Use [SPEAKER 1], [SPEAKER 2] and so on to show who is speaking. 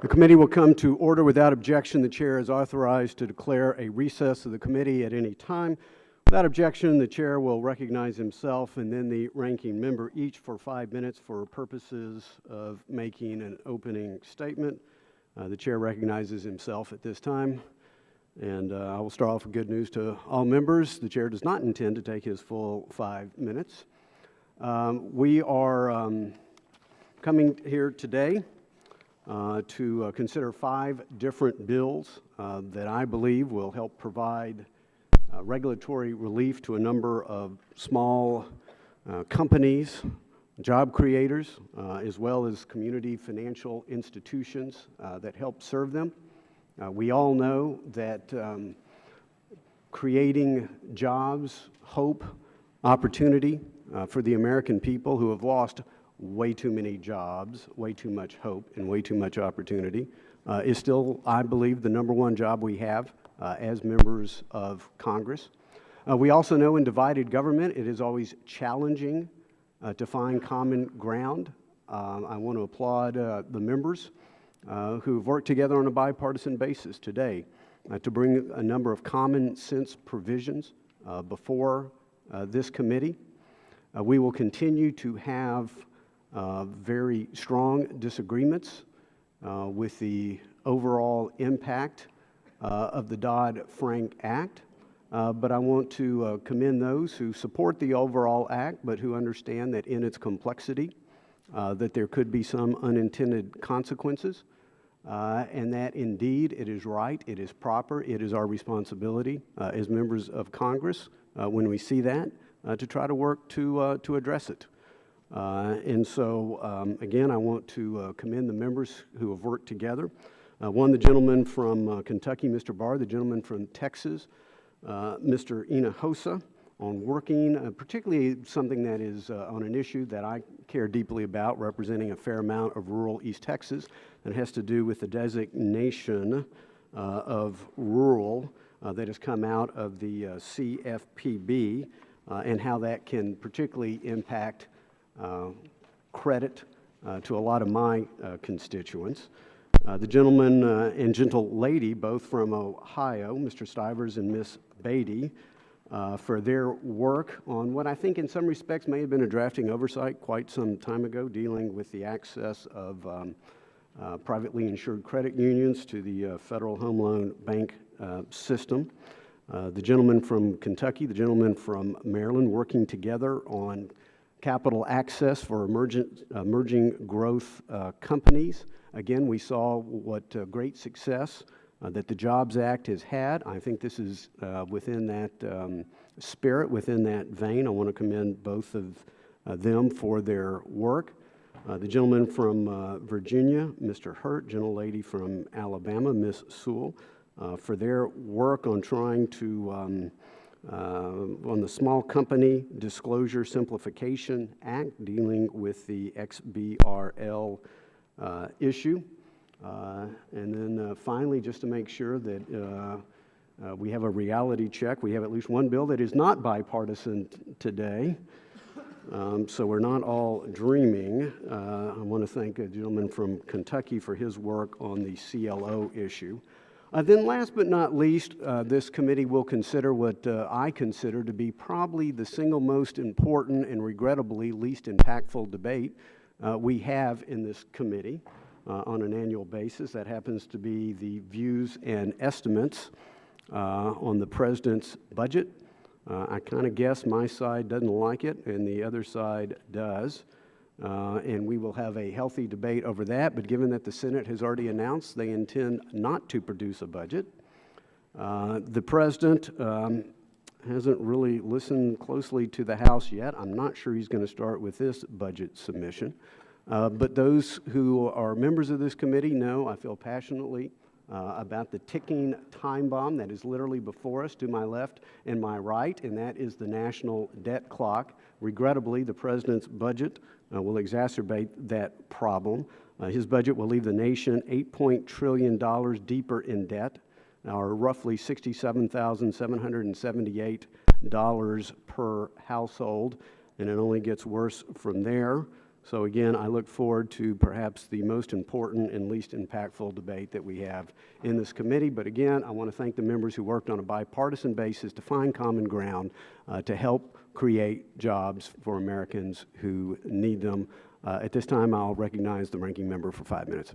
[SPEAKER 1] The committee will come to order without objection. The chair is authorized to declare a recess of the committee at any time. Without objection, the chair will recognize himself and then the ranking member, each for 5 minutes for purposes of making an opening statement. The chair recognizes himself at this time. And I will start off with good news to all members. The chair does not intend to take his full 5 minutes. We are coming here today to consider 5 different bills that I believe will help provide regulatory relief to a number of small companies, job creators, as well as community financial institutions that help serve them. We all know that creating jobs, hope, opportunity for the American people who have lost way too many jobs, way too much hope, and way too much opportunity is still, I believe, the #1 job we have as members of Congress. We also know in divided government it is always challenging to find common ground. I want to applaud the members who have worked together on a bipartisan basis today to bring a number of common sense provisions before this committee. We will continue to have very strong disagreements with the overall impact of the Dodd-Frank Act, but I want to commend those who support the overall act, but who understand that in its complexity, that there could be some unintended consequences, and that indeed it is right, it is proper, it is our responsibility as members of Congress when we see that to try to work to address it. And so, again, I want to commend the members who have worked together. One, the gentleman from Kentucky, Mr. Barr, the gentleman from Texas, Mr. Hinojosa, on working, particularly something that is on an issue that I care deeply about, representing a fair amount of rural East Texas, and has to do with the designation of rural that has come out of the CFPB and how that can particularly impact credit to a lot of my constituents. The gentleman and gentle lady, both from Ohio, Mr. Stivers and Miss Beatty, for their work on what I think in some respects may have been a drafting oversight quite some time ago, dealing with the access of privately insured credit unions to the Federal Home Loan Bank system. The gentleman from Kentucky, the gentleman from Maryland, working together on capital access for emerging growth companies. Again, we saw what great success that the Jobs Act has had. I think this is within that spirit, within that vein. I want to commend both of them for their work. The gentleman from Virginia, Mr. Hurt, gentlelady from Alabama, Miss Sewell, for their work on trying to on the Small Company Disclosure Simplification Act, dealing with the XBRL issue. And then finally, just to make sure that we have a reality check, we have at least one bill that is not bipartisan today. So we're not all dreaming. I want to thank a gentleman from Kentucky for his work on the CLO issue. Then last but not least, this committee will consider what I consider to be probably the single most important and regrettably least impactful debate we have in this committee on an annual basis. That happens to be the views and estimates on the President's budget. I kind of guess my side doesn't like it and the other side does. And we will have a healthy debate over that, but given that the Senate has already announced they intend not to produce a budget, the President hasn't really listened closely to the House yet. I'm not sure he's going to start with this budget submission. But those who are members of this committee know I feel passionately about the ticking time bomb that is literally before us to my left and my right, and that is the national debt clock. Regrettably, the President's budget will exacerbate that problem. His budget will leave the nation $8 trillion deeper in debt, or roughly $67,778 per household, and it only gets worse from there. So again, I look forward to perhaps the most important and least impactful debate that we have in this committee. But again, I want to thank the members who worked on a bipartisan basis to find common ground to help create jobs for Americans who need them. At this time, I'll recognize the ranking member for 5 minutes.